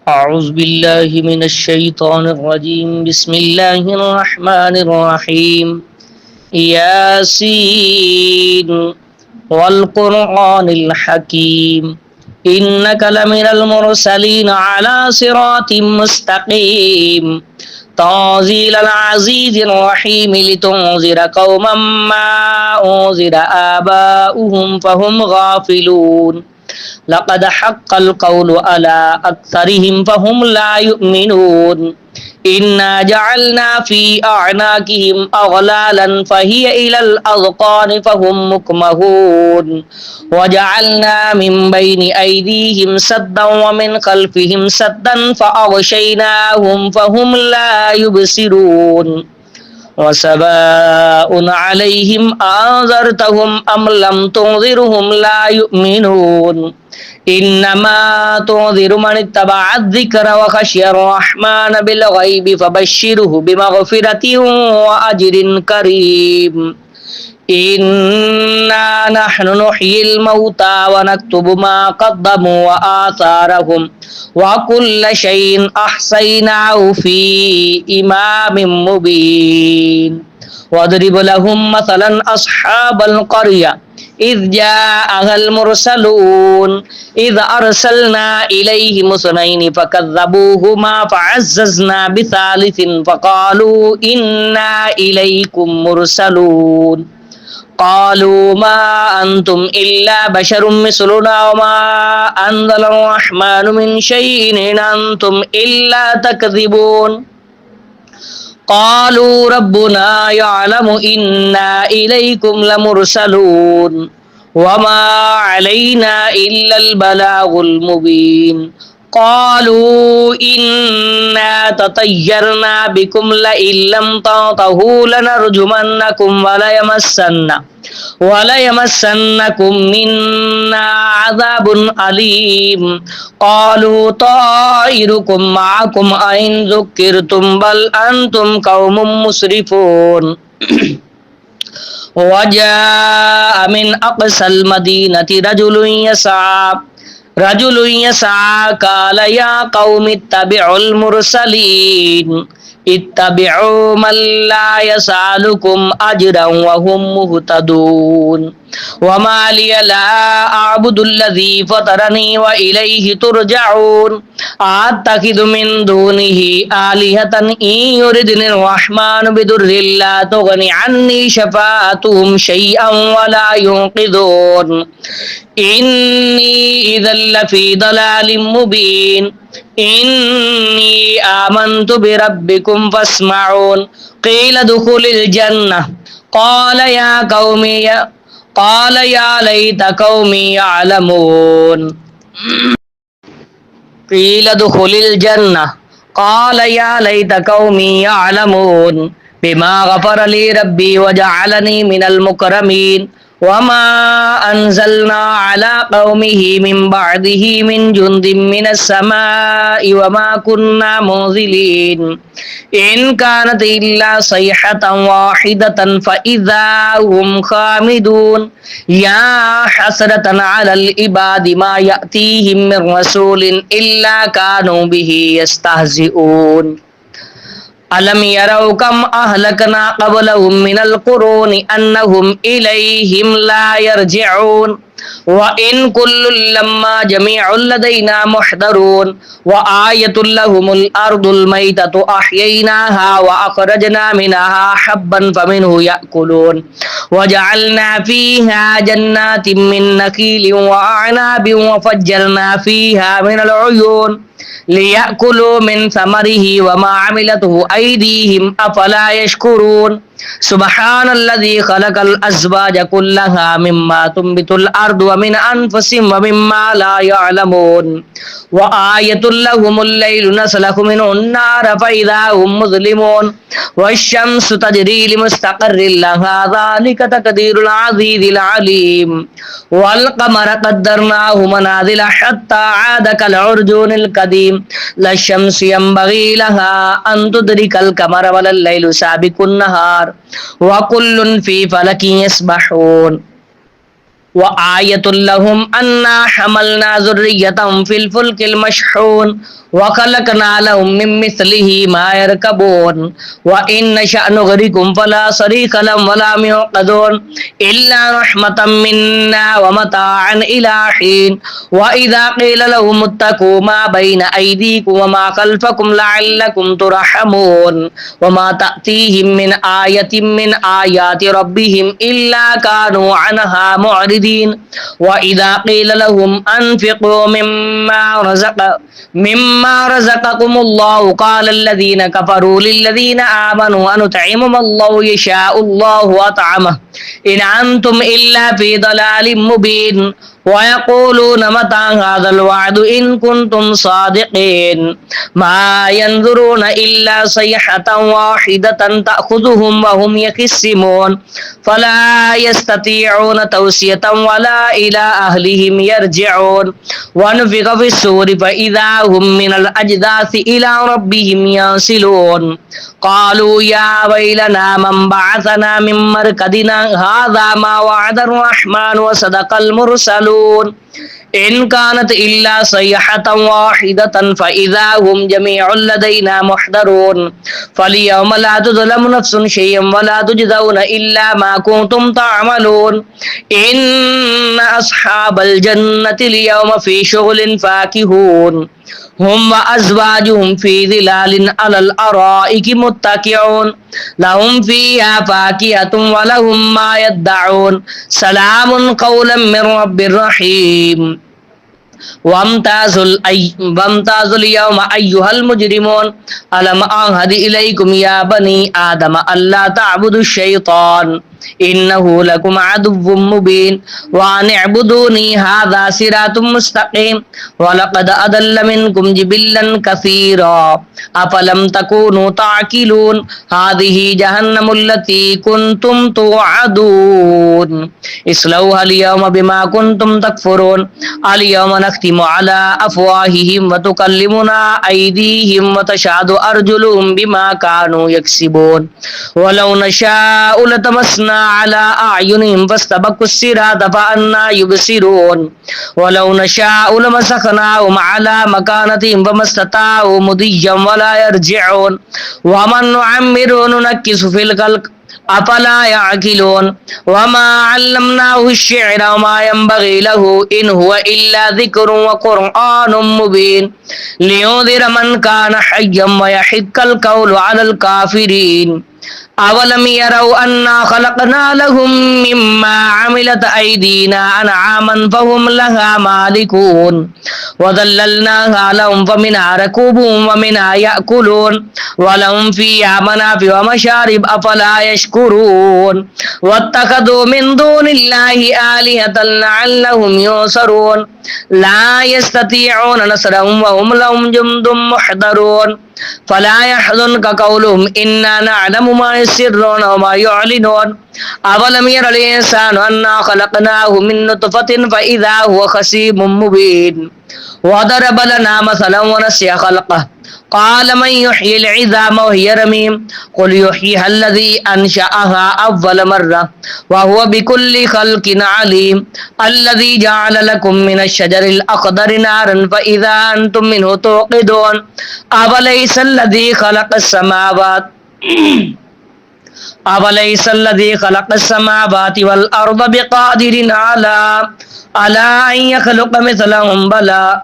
أعوذ بالله من الشيطان الرجيم بسم الله الرحمن الرحيم ياسين والقرآن الحكيم إنك لمن المرسلين على صراط مستقيم تنزيل العزيز الرحيم لتنذر قوما ما أنذر آباؤهم فهم غافلون لقد حق القول على أكثرهم فهم لا يؤمنون إنا جعلنا في أعناقهم أغلالا فهي إلى الأذقان فهم مكمهون وجعلنا من بين أيديهم سدا ومن خلفهم سدا فأغشيناهم فهم لا يبصرون وسواء عليهم أنذرتهم أم لم تنذرهم لا يؤمنون إنما تنذر من اتبع الذكر وخشي الرحمن بالغيب فبشره بمغفرة وأجر كريم إنا نحن نحيي الموتى ونكتب ما قدموا وآثارهم وكل شيء أحصيناه في إمام مبين واضرب لهم مثلا أصحاب القرية إذ جاءها المرسلون إذ أرسلنا إليهم اثنين فكذبوهما فعززنا بثالث فقالوا إنا إليكم مرسلون قالوا ما أنتم إلا بشر مثلنا وما أنزل الرحمن من شيء إن أنتم إلا تكذبون قالوا ربنا يعلم إنا إليكم لمرسلون وما علينا إلا البلاغ المبين قالوا إنا تطيرنا بكم لئن لم تنتهوا لنرجمنكم وليمسنكم منا عذاب أليم قالوا طائركم معكم أئن ذكرتم بل أنتم قوم مسرفون وجاء من أقصى المدينة رجل يسعى قال يا قوم اتبعوا المرسلين اتبعوا من لا يسألكم أجرا وهم مهتدون وما لي لا أعبد الذي فطرني وإليه ترجعون أتخذ من دونه آلهة إن يردني الرحمن بضر لا تغني عني شفاعتهم شيئا ولا ينقذون إني إذا لفي ضلال مبين إني آمنت بربكم فاسمعون قيل ادخل الجنة قال يا ليت قومي يعلمون قيل ادخل الجنة قال يا ليت قومي يعلمون بما غفر لي ربي وجعلني من المكرمين وما أنزلنا على قومه من بعده من جند من السماء وما كنا منزلين إن كانت إلا صيحة واحدة فإذا هم خامدون يا حسرة على العباد ما يأتيهم من رسول إلا كانوا به يستهزئون ألم يروا كم أهلكنا قبلهم من القرون أنهم إليهم لا يرجعون وإن كل لما جميع لدينا محضرون وآية لهم الأرض الميتة أحييناها وأخرجنا منها حبا فمنه يأكلون وجعلنا فيها جنات من نخيل وأعناب وفجرنا فيها من العيون ليأكلوا من ثمره وما عملته أيديهم أفلا يشكرون سبحان الذي خلق الأزواج كلها مما تنبت الأرض ومن أنفسهم ومما لا يعلمون وآية لهم الليل نسلخ منه النار فإذا هم مظلمون والشمس تجري لمستقر لها ذلك تقدير العزيز العليم والقمر قدرناه منازل حتى عاد كالعرجون القديم لا الشمس ينبغي لها أن تدرك القمر ولا الليل سابق النهار وكل في فلك يسبحون وآية لهم أنا حملنا ذريتهم في الفلك المشحون وخلقنا لهم من مثله ما يركبون وإن نشأ نغرقهم فلا صريخ لهم ولا هم ينقذون إلا رحمة منا ومتاعا إلى حين وإذا قيل لهم اتقوا ما بين أيديكم وما خلفكم لعلكم ترحمون وما تأتيهم من آية من آيات ربهم إلا كانوا عنها معرضين وإذا قيل لهم أنفقوا مما رزقكم الله قال الذين كفروا للذين آمنوا أنطعم ما الله يشاء الله أطعمه إن أنتم إلا في ضلال مبين ويقولون متى هذا الوعد إن كنتم صادقين ما ينظرون إلا صيحة واحدة تأخذهم وهم يخصمون فلا يستطيعون توصية ولا إلى أهلهم يرجعون ونفخ في الصور فإذا هم من الأجداث إلى ربهم ينسلون قالوا يا ويلنا من بعثنا من مرقدنا هذا ما وعد الرحمن وصدق المرسلون إن كانت إلا صيحة واحدة فإذا هم جميع لدينا محضرون فاليوم لا تظلم نفس شيئا ولا تجزون إلا ما كنتم تعملون إن أصحاب الجنة اليوم في شغل فاكهون هم وأزواجهم في ظلال على الأرائك متكئون لهم فيها فاكهة ولهم ما يدعون سلام قولا من رب رحيم وامتازوا اليوم أيها المجرمون ألم أعهد إليكم يا بني آدم ألا تعبدوا الشيطان إنه لكم عدو مبين وأن اعبدوني هذا صراط مستقيم ولقد أضل منكم جبلا كثيرا أفلم تكونوا تعقلون هذه جهنم التي كنتم توعدون اصلوها اليوم بما كنتم تكفرون اليوم نختم على أفواههم وتكلمنا أيديهم وتشهد أرجلهم بما كانوا يكسبون ولو نشاء لتمسنا على أعينهم فاستبقوا الصراط فأنى يبصرون ولو نشاء لمسخناهم على مكانتهم فما استطاعوا مضيا ولا يرجعون ومن نعمره ننكس في الخلق أفلا يعقلون وما علمناه الشعر وما ينبغي له إن هو إلا ذكر وقرآن مبين لينذر من كان حيا ويحق القول على الكافرين أولم يروا أنا خلقنا لهم مما عملت أيدينا أنعاما فهم لها مالكون وذللناها لهم فمنها ركوبهم ومنها يأكلون ولهم فيها منافع ومشارب أفلا يشكرون واتخذوا من دون الله آلهة لعلهم ينصرون لا يستطيعون نصرهم وهم لهم جند محضرون فلا يحزنك قولهم إنا نعلم ما يسرون وما يعلنون أولم ير الإنسان أنا خلقناه من نطفة فإذا هو خصيم مبين وضرب لنا مثلا ونسي خلقه قال من يحيي العظام وهي رميم قل يحييها الذي أنشأها أول مرة وهو بكل خلق عليم الذي جعل لكم من الشجر الأخضر نارا فإذا أنتم منه توقدون أوليس الذي خلق السماوات أوليس الذي خلق السماوات والأرض بقادر على أن يخلق مثلهم بلى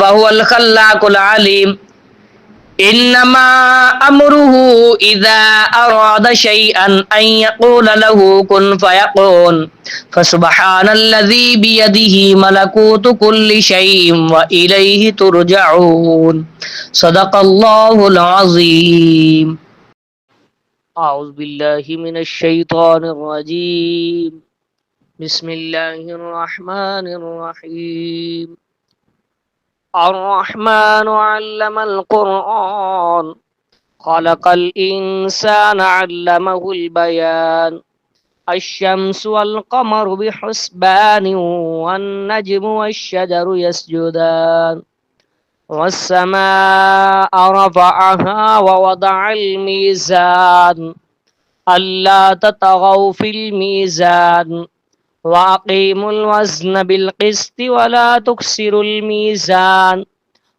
وهو الخلاق العليم إنما أمره إذا أراد شيئا أن يقول له كن فيكون فسبحان الذي بيده ملكوت كل شيء وإليه ترجعون صدق الله العظيم أعوذ بالله من الشيطان الرجيم بسم الله الرحمن الرحيم الرحمن علم القرآن خلق الإنسان علمه البيان الشمس والقمر بحسبان والنجم والشجر يسجدان والسماء رفعها ووضع الميزان ألا تطغوا في الميزان وأقيموا الوزن بالقسط ولا تكسروا الميزان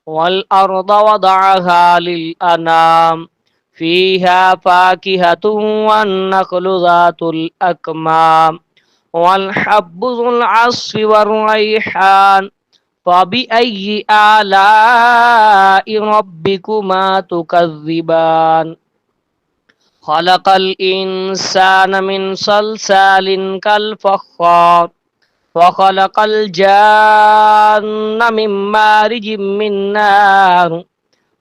والأرض وضعها للأنام فيها فاكهة والنخل ذات الأكمام والحب ذو العصف والريحان فبأي آلاء ربكما تكذبان خلق الإنسان من صلصال كالفخار وخلق الجان من مارج من نار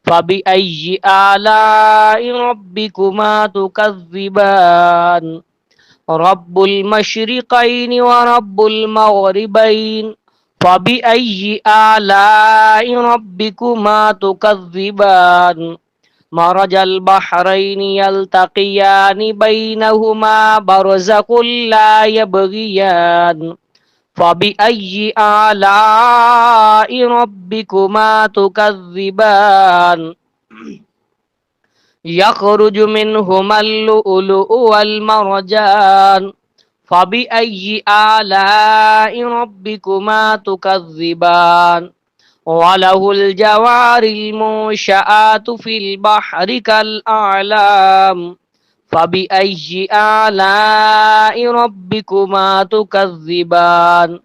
فبأي آلاء ربكما تكذبان رب المشرقين ورب المغربين فبأي آلاء ربكما تكذبان مرج البحرين يلتقيان بينهما برزخ لا يبغيان فبأي آلاء ربكما تكذبان يخرج منهما اللؤلؤ والمرجان فبأي آلاء ربكما تكذبان وله الجوار المنشآت في البحر كالأعلام فبأي آلاء ربكما تكذبان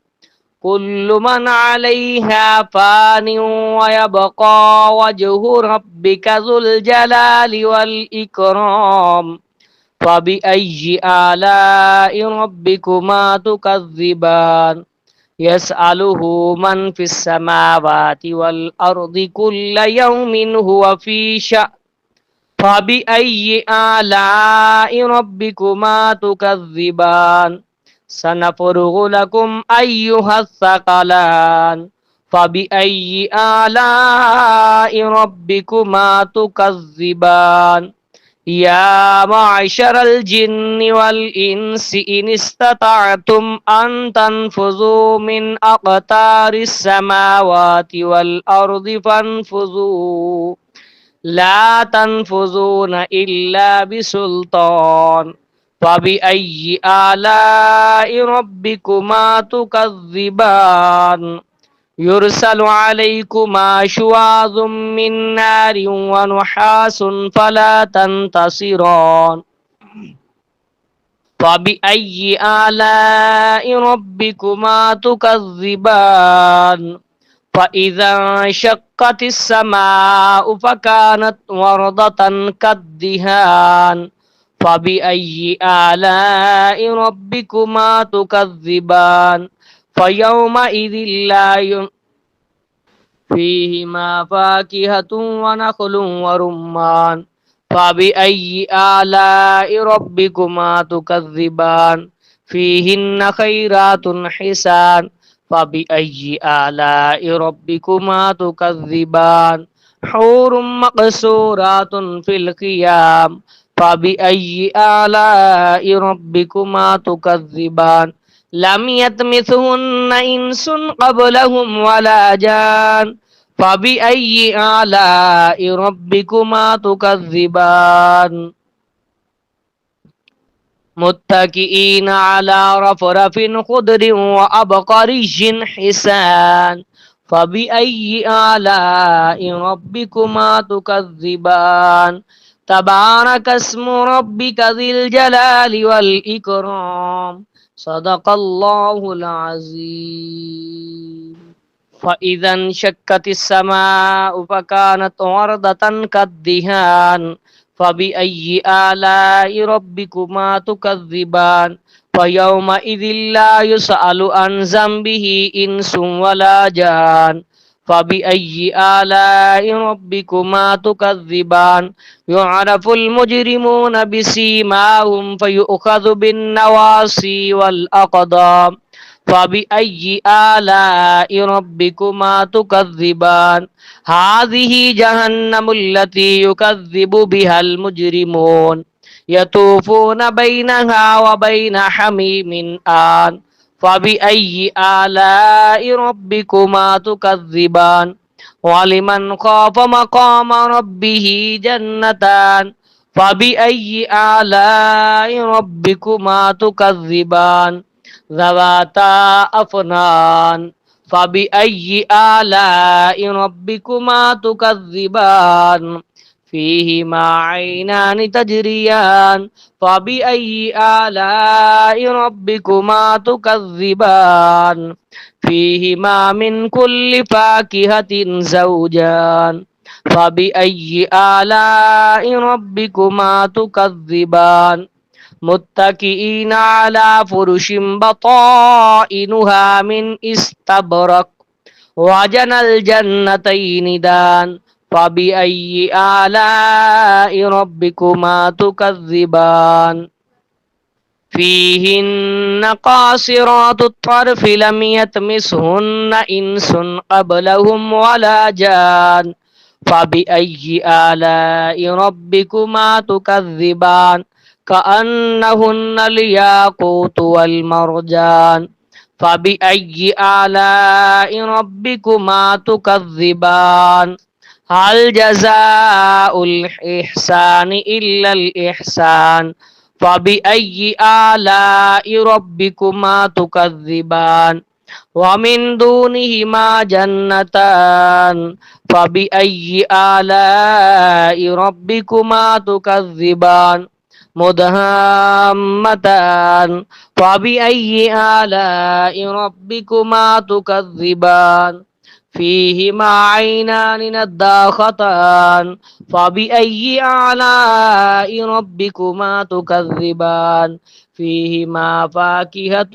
كل من عليها فان ويبقى وجه ربك ذو الجلال والإكرام فبأي آلاء ربكما تكذبان يسأله من في السماوات والأرض كل يوم هو في شأن فبأي آلاء ربكما تكذبان سنفرغ لكم أيها الثقلان فبأي آلاء ربكما تكذبان يا معشر الجن والإنس إن استطعتم أن تنفذوا من أقطار السماوات والأرض فانفذوا لا تنفذون إلا بسلطان فبأي آلاء ربكما تكذبان يرسل عليكما شواظ من نار ونحاس فلا تنتصران فبأي آلاء ربكما تكذبان فإذا انشقت السماء فكانت وردة كالدهان فبأي آلاء ربكما تكذبان فيومئذ لا فيهما فاكهة ونخل ورمان فبأي آلاء ربكما تكذبان فيهن خيرات حسان فبأي آلاء ربكما تكذبان حور مقصورات في الخيام فبأي آلاء ربكما تكذبان لم يطمثهن إنس قبلهم ولا جان فبأي آلاء ربكما تكذبان متكئين على رفرف خضر وأبقري حسان فبأي آلاء ربكما تكذبان تبارك اسم ربك ذي الجلال والإكرام صدق الله العظيم فإذا انشقت السماء فكانت وردة كالدهان فبأي آلاء ربكما تكذبان فيومئذ لا يسأل عن ذنبه إنس ولا جان فبأي آلاء ربكما تكذبان يعرف المجرمون بسيماهم فيؤخذ بالنواصي والأقدام فبأي آلاء ربكما تكذبان هذه جهنم التي يكذب بها المجرمون يطوفون بينها وبين حميم آن فبأي آلاء ربكما تكذبان ولمن خاف مقام ربه جنتان فبأي آلاء ربكما تكذبان ذواتا أفنان فبأي آلاء ربكما تكذبان فيهما عينان تجريان فبأي آلاء ربكما تكذبان فيهما من كل فاكهة زوجان فبأي آلاء ربكما تكذبان متكئين على فرش بطائنها من استبرق وجنى الجنتين دان فبأي آلاء ربكما تكذبان فيهن قاصرات الطرف لم يطمسهن إنس قبلهم ولا جان فبأي آلاء ربكما تكذبان كأنهن الياقوت والمرجان فبأي آلاء ربكما تكذبان هل جزاء الإحسان إلا الإحسان فبأي آلاء ربكما تكذبان ومن دونهما جنتان فبأي آلاء ربكما تكذبان مدهامتان فبأي آلاء ربكما تكذبان فيهما عينان نضاختان فبأي آلاء ربكما تكذبان فيهما فاكهة